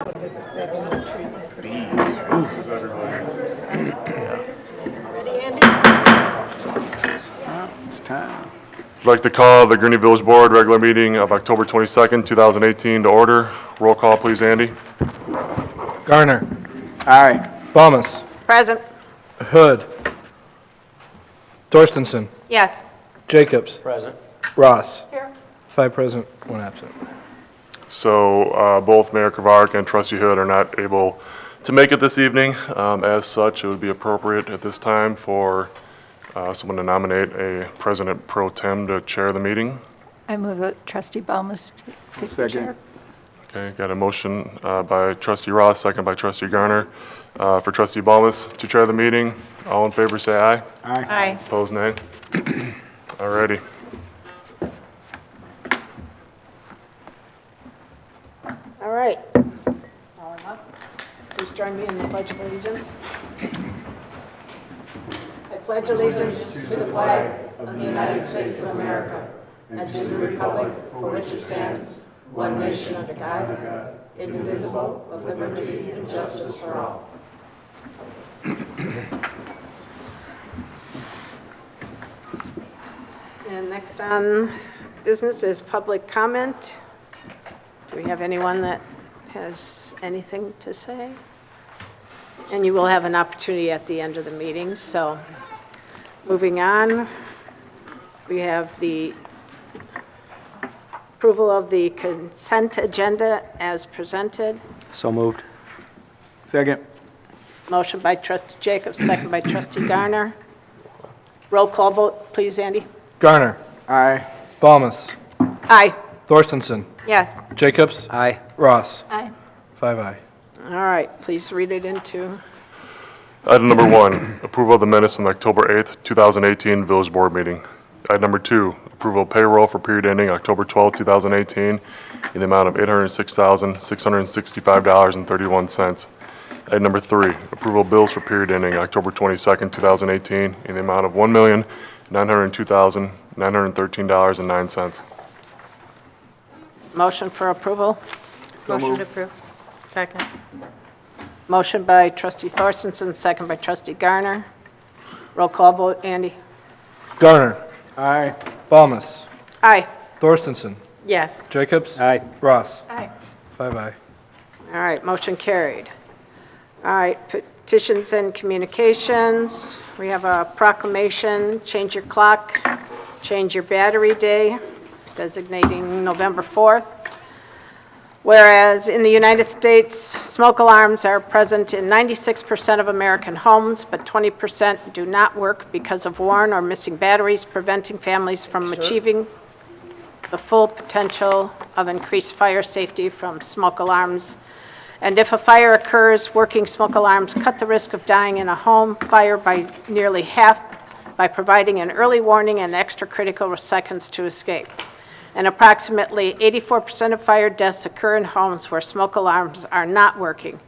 It's time. I'd like to call the Gurnee Village Board regular meeting of October 22nd, 2018 to order. Roll call, please, Andy. Garner. Aye. Balmas. Present. Hood. Torstensen. Yes. Jacobs. Present. Ross. Here. 5 present, 1 absent. So both Mayor Kvark and Trustee Hood are not able to make it this evening. As such, it would be appropriate at this time for someone to nominate a President Pro Tem to chair the meeting. I move that Trustee Balmas take the Second. chair. Okay, got a motion by Trustee Ross, second by Trustee Garner, for Trustee Balmas to chair the meeting. All in favor, say aye. Aye. Aye. Opposed, nay. Alrighty. All right. All up. Please join me in the Pledge of Allegiance. I pledge allegiance to the flag of the United States of America and to the republic for which it stands, one nation under God, indivisible, with liberty and justice for all. And next on business is public comment. Do we have anyone that has anything to say? And you will have an opportunity at the end of the meeting. So moving on, we have the approval of the consent agenda as presented. So moved. Second. Motion by Trustee Jacobs, second by Trustee Garner. Roll call vote, please, Andy. Garner. Aye. Balmas. Aye. Thorstensen. Yes. Jacobs. Aye. Ross. Aye. 5 aye. All right, please read it into. Item number 1, approval of the minutes on October 8th, 2018 Village Board meeting. Item number 2, approval of payroll for period ending October 12th, 2018 in the amount of $806,665.31. Item number 3, approval of bills for period ending October 22nd, 2018 in the amount of $1,902,913.09. Motion for approval. Motion to approve. Second. Motion by Trustee Thorstensen, second by Trustee Garner. Roll call vote, Andy. Garner. Aye. Balmas. Aye. Thorstensen. Yes. Jacobs. Aye. Ross. Aye. 5 aye. All right, motion carried. All right, petitions and communications. We have a proclamation, change your clock, change your battery day, designating November 4th. Whereas in the United States, smoke alarms are present in 96% of American homes, but 20% do not work because of worn or missing batteries, preventing families from achieving the full potential of increased fire safety from smoke alarms. And if a fire occurs, working smoke alarms cut the risk of dying in a home fire by nearly half by providing an early warning and extra critical seconds to escape. And approximately 84% of fire deaths occur in homes where smoke alarms are not working.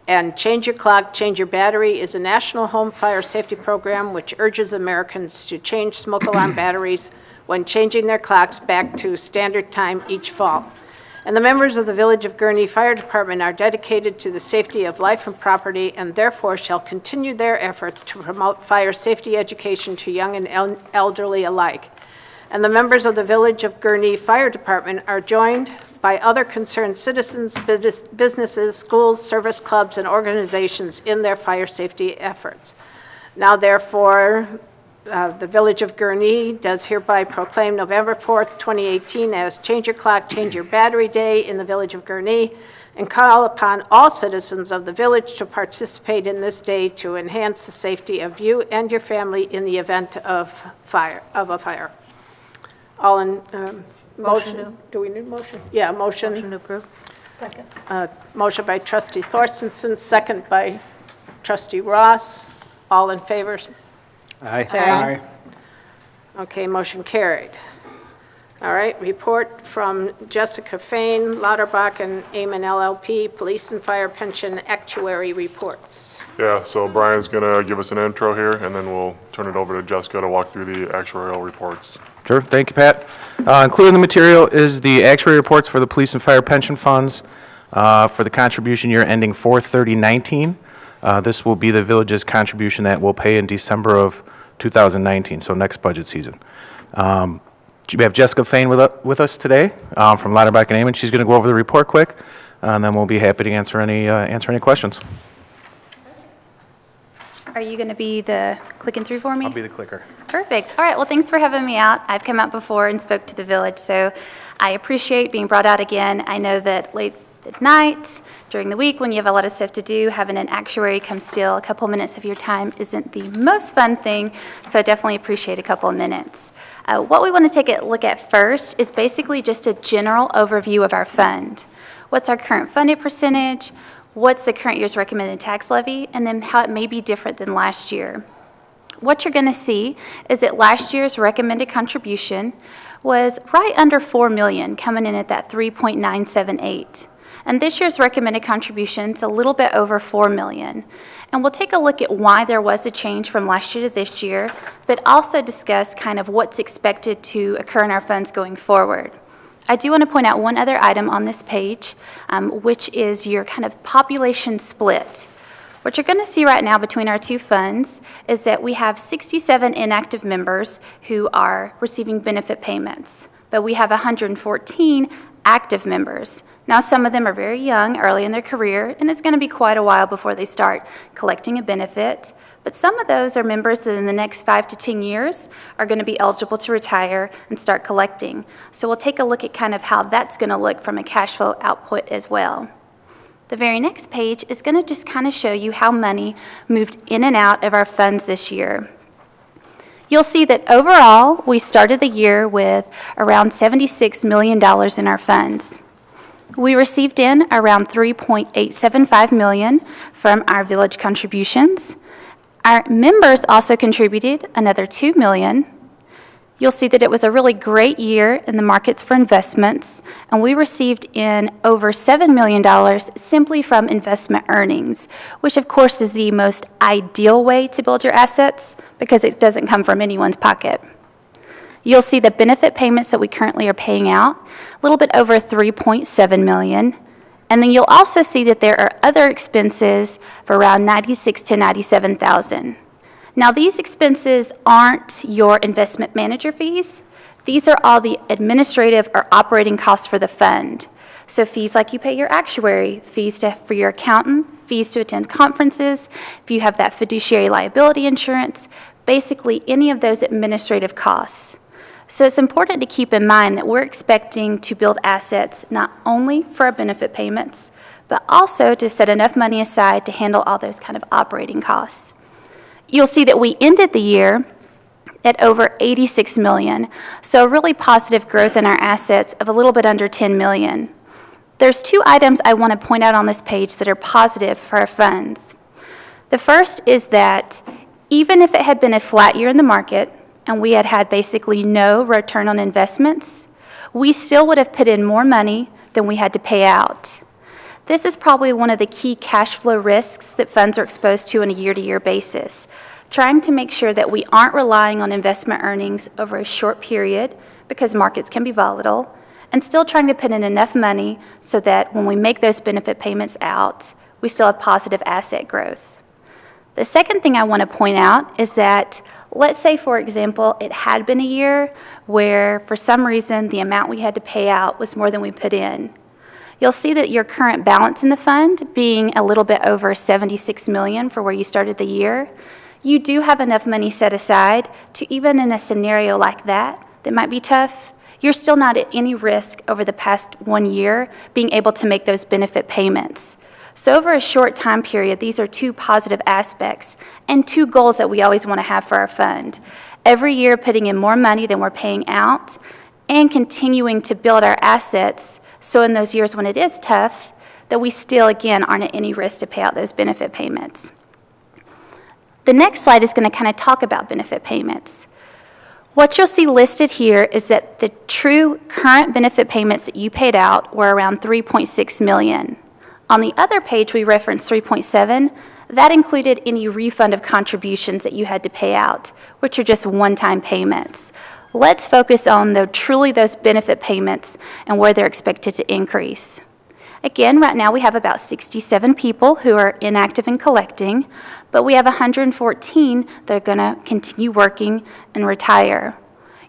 And Change Your Clock, Change Your Battery is a national home fire safety program which urges Americans to change smoke alarm batteries when changing their clocks back to standard time each fall. And the members of the Village of Gurnee Fire Department are dedicated to the safety of life and property and therefore shall continue their efforts to promote fire safety education to young and elderly alike. And the members of the Village of Gurnee Fire Department are joined by other concerned citizens, businesses, schools, service clubs, and organizations in their fire safety efforts. Now therefore, the Village of Gurnee does hereby proclaim November 4th, 2018 as Change Your Clock, Change Your Battery Day in the Village of Gurnee, and call upon all citizens of the village to participate in this day to enhance the safety of you and your family in the event of a fire. All in motion? Do we need motion? Yeah, motion. Motion to approve. Second. Motion by Trustee Thorstensen, second by Trustee Ross. All in favor? Aye. Say aye. Okay, motion carried. All right, report from Jessica Fain, Lauterbach and Amon LLP, Police and Fire Pension Actuary Reports. Yeah, so Brian's going to give us an intro here, and then we'll turn it over to Jessica to walk through the actuarial reports. Sure, thank you, Pat. Included in the material is the actuary reports for the police and fire pension funds. For the contribution year ending 4/30/19, this will be the village's contribution that we'll pay in December of 2019, so next budget season. We have Jessica Fain with us today from Lauterbach and Amon. She's going to go over the report quick, and then we'll be happy to answer any questions. Are you going to be the clicking through for me? I'll be the clicker. Perfect. All right. Well, thanks for having me out. I've come out before and spoke to the village, so I appreciate being brought out again. I know that late at night, during the week, when you have a lot of stuff to do, having an actuary come steal a couple minutes of your time isn't the most fun thing, so I definitely appreciate a couple of minutes. What we want to take a look at first is basically just a general overview of our fund. What's our current funded percentage? What's the current year's recommended tax levy, and then how it may be different than last year. What you're going to see is that last year's recommended contribution was right under $4 million, coming in at that 3.978. And this year's recommended contribution is a little bit over $4 million. And we'll take a look at why there was a change from last year to this year, but also discuss kind of what's expected to occur in our funds going forward. I do want to point out one other item on this page, which is your kind of population split. What you're going to see right now between our two funds is that we have 67 inactive members who are receiving benefit payments, but we have 114 active members. Now, some of them are very young, early in their career, and it's going to be quite a while before they start collecting a benefit. But some of those are members that in the next 5 to 10 years are going to be eligible to retire and start collecting. So we'll take a look at kind of how that's going to look from a cash flow output as well. The very next page is going to just kind of show you how money moved in and out of our funds this year. You'll see that overall, we started the year with around $76 million in our funds. We received in around $3.875 million from our village contributions. Our members also contributed another $2 million. You'll see that it was a really great year in the markets for investments, and we received in over $7 million simply from investment earnings, which of course is the most ideal way to build your assets because it doesn't come from anyone's pocket. You'll see the benefit payments that we currently are paying out, a little bit over $3.7 million. And then you'll also see that there are other expenses for around $96,000 to $97,000. Now, these expenses aren't your investment manager fees. These are all the administrative or operating costs for the fund. So fees like you pay your actuary, fees for your accountant, fees to attend conferences, if you have that fiduciary liability insurance, basically any of those administrative costs. So it's important to keep in mind that we're expecting to build assets not only for our benefit payments, but also to set enough money aside to handle all those kind of operating costs. You'll see that we ended the year at over $86 million, so really positive growth in our assets of a little bit under $10 million. There's two items I want to point out on this page that are positive for our funds. The first is that even if it had been a flat year in the market, and we had basically no return on investments, we still would have put in more money than we had to pay out. This is probably one of the key cash flow risks that funds are exposed to on a year-to-year basis, trying to make sure that we aren't relying on investment earnings over a short period because markets can be volatile, and still trying to put in enough money so that when we make those benefit payments out, we still have positive asset growth. The second thing I want to point out is that let's say, for example, it had been a year where, for some reason, the amount we had to pay out was more than we put in. You'll see that your current balance in the fund being a little bit over $76 million for where you started the year, you do have enough money set aside to, even in a scenario like that might be tough, you're still not at any risk over the past 1 year being able to make those benefit payments. So over a short time period, these are two positive aspects and two goals that we always want to have for our fund. Every year putting in more money than we're paying out and continuing to build our assets so in those years when it is tough, that we still, again, aren't at any risk to pay out those benefit payments. The next slide is going to kind of talk about benefit payments. What you'll see listed here is that the true current benefit payments that you paid out were around $3.6 million. On the other page, we referenced 3.7. That included any refund of contributions that you had to pay out, which are just one-time payments. Let's focus on truly those benefit payments and where they're expected to increase. Again, right now we have about 67 people who are inactive and collecting, but we have 114 that are going to continue working and retire.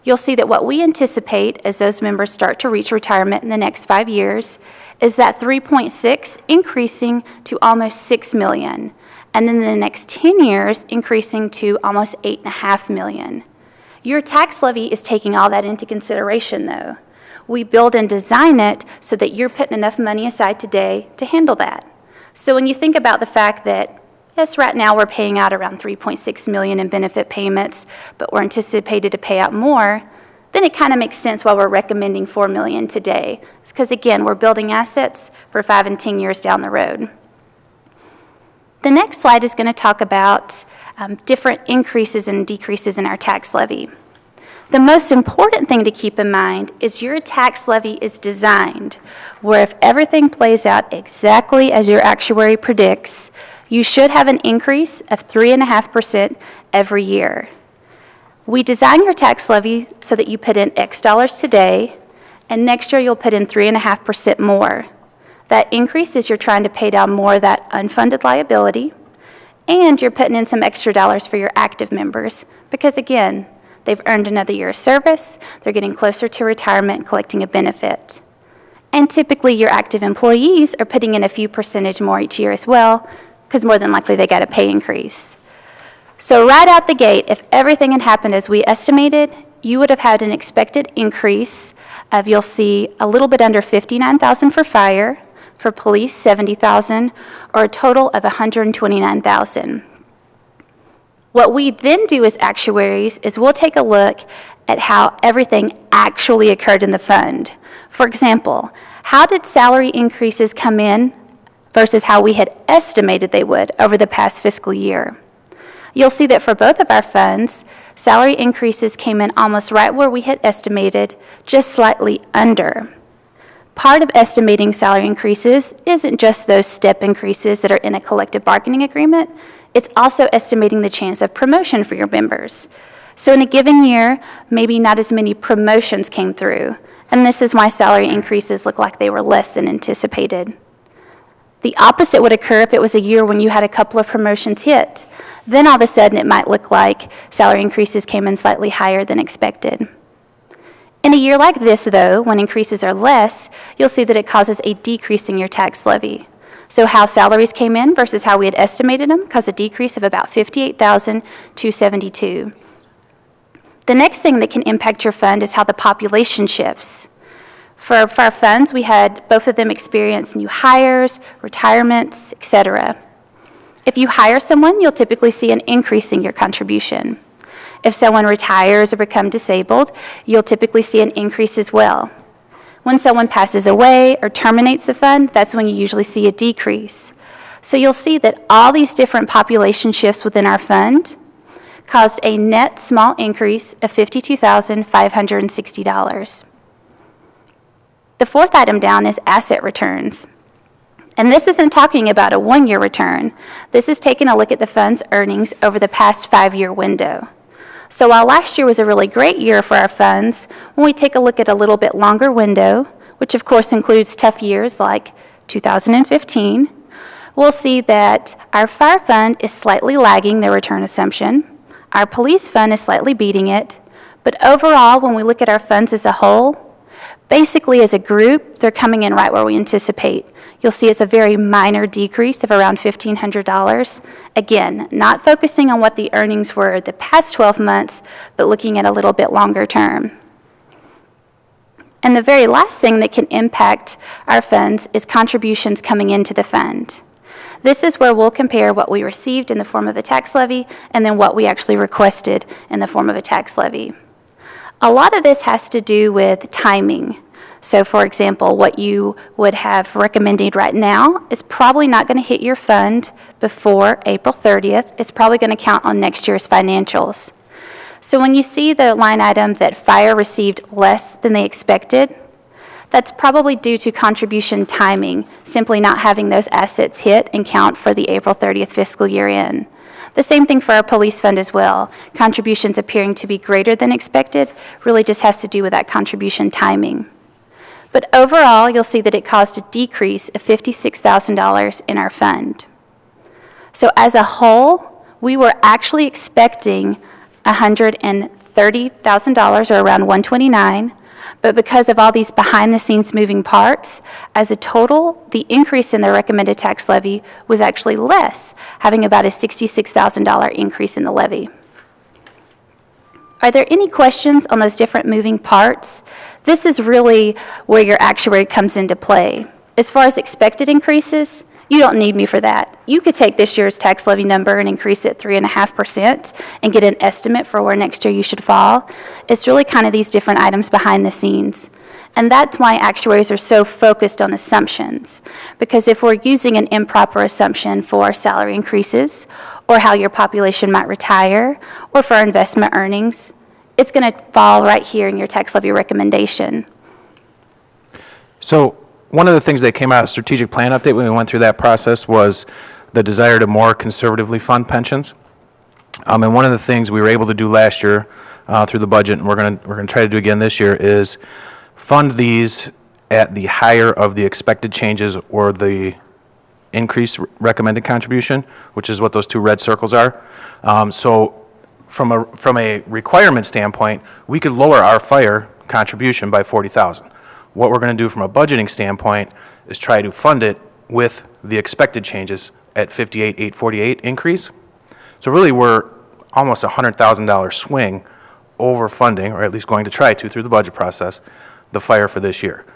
You'll see that what we anticipate as those members start to reach retirement in the next 5 years is that 3.6 increasing to almost 6 million, and then in the next 10 years increasing to almost 8.5 million. Your tax levy is taking all that into consideration, though. We build and design it so that you're putting enough money aside today to handle that. So when you think about the fact that, yes, right now we're paying out around 3.6 million in benefit payments, but we're anticipated to pay out more, then it kind of makes sense why we're recommending 4 million today. It's because, again, we're building assets for 5 and 10 years down the road. The next slide is going to talk about different increases and decreases in our tax levy. The most important thing to keep in mind is your tax levy is designed where if everything plays out exactly as your actuary predicts, you should have an increase of 3.5% every year. We design your tax levy so that you put in X dollars today, and next year you'll put in 3.5% more. That increase is you're trying to pay down more of that unfunded liability, and you're putting in some extra dollars for your active members because, again, they've earned another year of service, they're getting closer to retirement and collecting a benefit. And typically your active employees are putting in a few percentage more each year as well, because more than likely they got a pay increase. So right out the gate, if everything had happened as we estimated, you would have had an expected increase of, you'll see, a little bit under $59,000 for fire, for police $70,000, or a total of $129,000. What we then do as actuaries is we'll take a look at how everything actually occurred in the fund. For example, how did salary increases come in versus how we had estimated they would over the past fiscal year? You'll see that for both of our funds, salary increases came in almost right where we had estimated, just slightly under. Part of estimating salary increases isn't just those step increases that are in a collective bargaining agreement. It's also estimating the chance of promotion for your members. So in a given year, maybe not as many promotions came through, and this is why salary increases look like they were less than anticipated. The opposite would occur if it was a year when you had a couple of promotions hit. Then all of a sudden it might look like salary increases came in slightly higher than expected. In a year like this, though, when increases are less, you'll see that it causes a decrease in your tax levy. So how salaries came in versus how we had estimated them caused a decrease of about $58,272. The next thing that can impact your fund is how the population shifts. For our funds, we had both of them experience new hires, retirements, etc. If you hire someone, you'll typically see an increase in your contribution. If someone retires or becomes disabled, you'll typically see an increase as well. When someone passes away or terminates the fund, that's when you usually see a decrease. So you'll see that all these different population shifts within our fund caused a net small increase of $52,560. The fourth item down is asset returns. And this isn't talking about a one-year return. This is taking a look at the fund's earnings over the past 5-year window. So while last year was a really great year for our funds, when we take a look at a little bit longer window, which of course includes tough years like 2015, we'll see that our fire fund is slightly lagging their return assumption. Our police fund is slightly beating it. But overall, when we look at our funds as a whole, basically as a group, they're coming in right where we anticipate. You'll see it's a very minor decrease of around $1,500. Again, not focusing on what the earnings were the past 12 months, but looking at a little bit longer term. And the very last thing that can impact our funds is contributions coming into the fund. This is where we'll compare what we received in the form of a tax levy and then what we actually requested in the form of a tax levy. A lot of this has to do with timing. So for example, what you would have recommended right now is probably not going to hit your fund before April 30th. It's probably going to count on next year's financials. So when you see the line item that fire received less than they expected, that's probably due to contribution timing, simply not having those assets hit and count for the April 30th fiscal year end. The same thing for our police fund as well. Contributions appearing to be greater than expected really just has to do with that contribution timing. But overall, you'll see that it caused a decrease of $56,000 in our fund. So as a whole, we were actually expecting $130,000 or around $129,000, but because of all these behind-the-scenes moving parts, as a total, the increase in the recommended tax levy was actually less, having about a $66,000 increase in the levy. Are there any questions on those different moving parts? This is really where your actuary comes into play. As far as expected increases, you don't need me for that. You could take this year's tax levy number and increase it 3.5% and get an estimate for where next year you should fall. It's really kind of these different items behind the scenes. And that's why actuaries are so focused on assumptions. Because if we're using an improper assumption for salary increases, or how your population might retire, or for investment earnings, it's going to fall right here in your tax levy recommendation. So one of the things that came out of the strategic plan update when we went through that process was the desire to more conservatively fund pensions. And one of the things we were able to do last year through the budget, and we're going to try to do again this year, is fund these at the higher of the expected changes or the increased recommended contribution, which is what those two red circles are. So from a requirement standpoint, we could lower our fire contribution by $40,000. What we're going to do from a budgeting standpoint is try to fund it with the expected changes at $58,848 increase. So really we're almost a $100,000 swing over funding, or at least going to try to through the budget process, the fire for this year.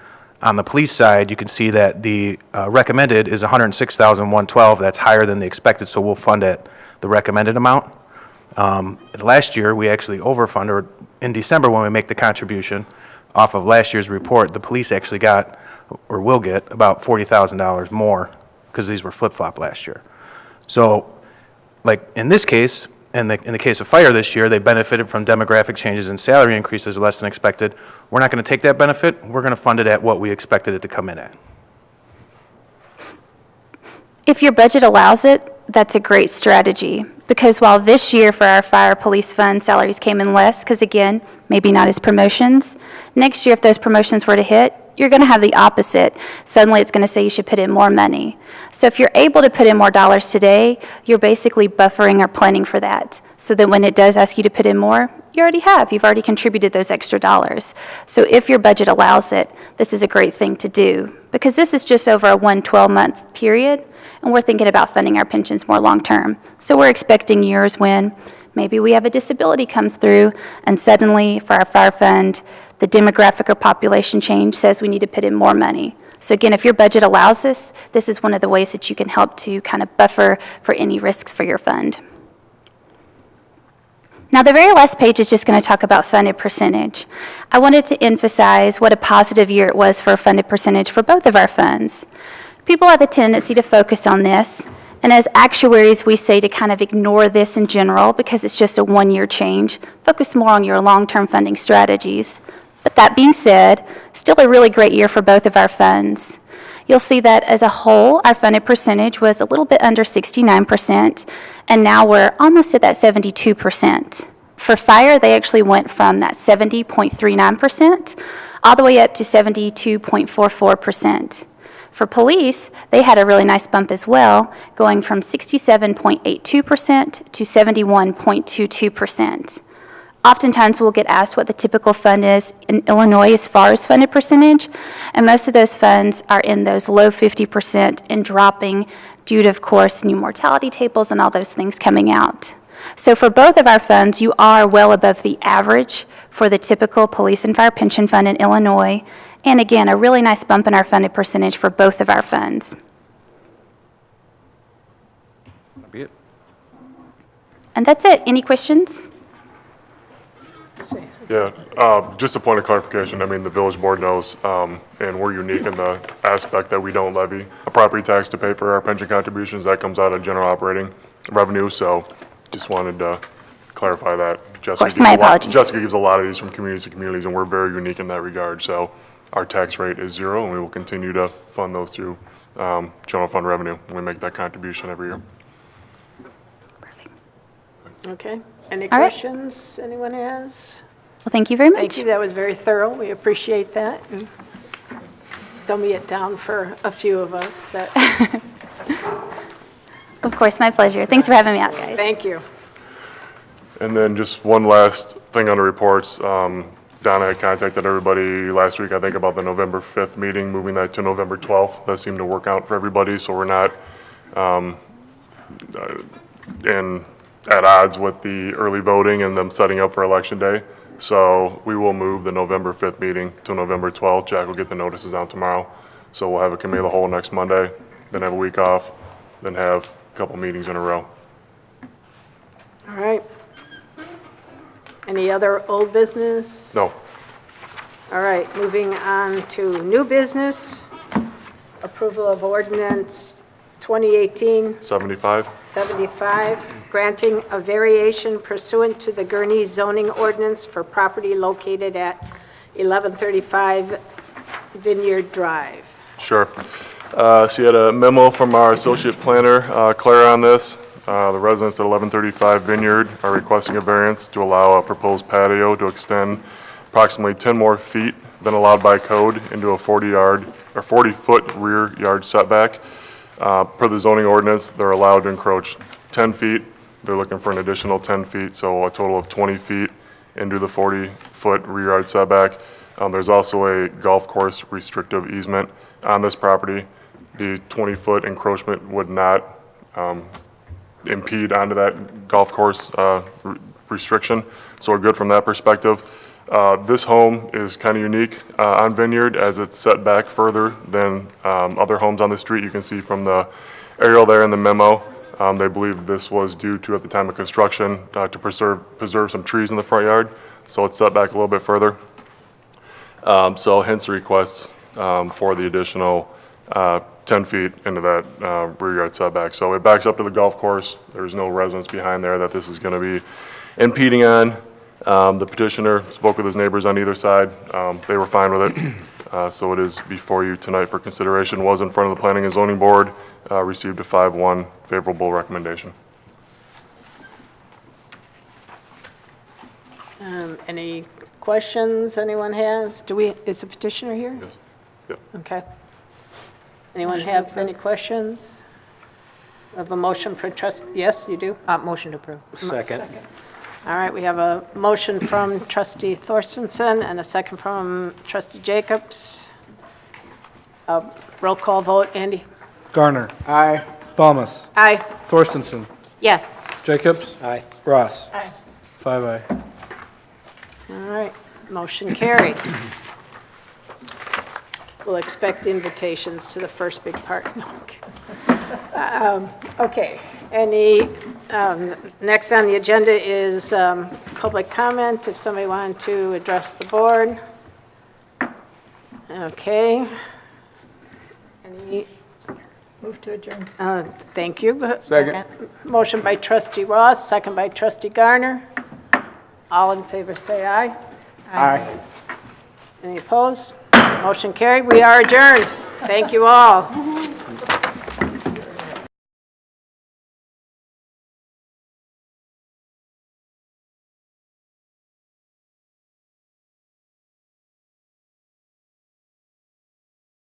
On the police side, you can see that the recommended is $106,112. That's higher than the expected, so we'll fund at the recommended amount. Last year, we actually overfunded, or in December when we make the contribution off of last year's report, the police actually got, or will get, about $40,000 more because these were flip-flop last year. So, like in this case, in the case of fire this year, they benefited from demographic changes and salary increases less than expected. We're not going to take that benefit. We're going to fund it at what we expected it to come in at. If your budget allows it, that's a great strategy. Because while this year for our fire police fund, salaries came in less, because again, maybe not as promotions, next year if those promotions were to hit, you're going to have the opposite. Suddenly it's going to say you should put in more money. So if you're able to put in more dollars today, you're basically buffering or planning for that. So that when it does ask you to put in more, you already have. You've already contributed those extra dollars. So if your budget allows it, this is a great thing to do. Because this is just over a 12-month period, and we're thinking about funding our pensions more long-term. So we're expecting years when maybe we have a disability comes through, and suddenly for our fire fund, the demographic or population change says we need to put in more money. So again, if your budget allows this, this is one of the ways that you can help to kind of buffer for any risks for your fund. Now, the very last page is just going to talk about funded percentage. I wanted to emphasize what a positive year it was for a funded percentage for both of our funds. People have a tendency to focus on this, and as actuaries, we say to kind of ignore this in general because it's just a one-year change. Focus more on your long-term funding strategies. But that being said, still a really great year for both of our funds. You'll see that as a whole, our funded percentage was a little bit under 69%, and now we're almost at that 72%. For fire, they actually went from that 70.39% all the way up to 72.44%. For police, they had a really nice bump as well, going from 67.82% to 71.22%. Oftentimes we'll get asked what the typical fund is in Illinois as far as funded percentage, and most of those funds are in those low 50% and dropping due to, of course, new mortality tables and all those things coming out. So for both of our funds, you are well above the average for the typical police and fire pension fund in Illinois, and again, a really nice bump in our funded percentage for both of our funds. That'd be it. And that's it. Any questions? Yeah, just a point of clarification. I mean, the village board knows, and we're unique in the aspect that we don't levy a property tax to pay for our pension contributions. That comes out of general operating revenue, so just wanted to clarify that. Of course, my apologies. Jessica gives a lot of these from communities to communities, and we're very unique in that regard. So our tax rate is 0, and we will continue to fund those through general fund revenue when we make that contribution every year. Okay. Any All right. questions anyone has? Well, thank you very much. Thank you. That was very thorough. We appreciate that. dummy it down for a few of us. Of course, my pleasure. Thanks for having me out, guys. Thank you. And then just one last thing on the reports. Donna had contacted everybody last week, I think, about the November 5th meeting, moving that to November 12th. That seemed to work out for everybody, so we're not at odds with the early voting and them setting up for Election Day. So we will move the November 5th meeting to November 12th. Jack will get the notices out tomorrow. So we'll have a committee of the whole next Monday, then have a week off, then have a couple meetings in a row. All right. Any other old business? No, All right, moving on to new business. Approval of ordinance 2018-75, 75? granting a variation pursuant to the Gurnee zoning ordinance for property located at 1135 Vineyard Drive. Sure. So you had a memo from our associate planner, Claire, on this. The residents at 1135 Vineyard are requesting a variance to allow a proposed patio to extend approximately 10 more feet than allowed by code into a 40-foot rear yard setback. Per the zoning ordinance, they're allowed to encroach 10 feet. They're looking for an additional 10 feet, so a total of 20 feet into the 40-foot rear yard setback. There's also a golf course restrictive easement on this property. The 20-foot encroachment would not impede onto that golf course restriction, so we're good from that perspective. This home is kind of unique on Vineyard as it's set back further than other homes on the street. You can see from the aerial there in the memo, they believe this was due to, at the time of construction, to preserve some trees in the front yard, so it's set back a little bit further. So hence the request for the additional 10 feet into that rear yard setback. So it backs up to the golf course. There's no residence behind there that this is going to be impeding on. The petitioner spoke with his neighbors on either side. They were fine with it. So it is before you tonight for consideration. Was in front of the Planning and Zoning Board, received a 5-1 favorable recommendation. Any questions anyone has? Is the petitioner here? Yes. Yep. Okay. Anyone have any questions? Of a motion for trust, yes, you do? Motion to approve. Second. All right, we have a motion from trustee Thorstensen and a second from trustee Jacobs. Roll call vote, Andy? Garner. Aye. Balmas. Aye. Thorstensen. Yes. Jacobs. Aye. Ross. Aye. 5 aye. All right, motion carried. We'll expect invitations to the first big party. Okay, next on the agenda is public comment, if somebody wanted to address the board. Okay. Move to adjourn. Thank you. Second. Motion by trustee Ross, second by trustee Garner. All in favor say aye. Aye. Any opposed? Motion carried. We are adjourned. Thank you all.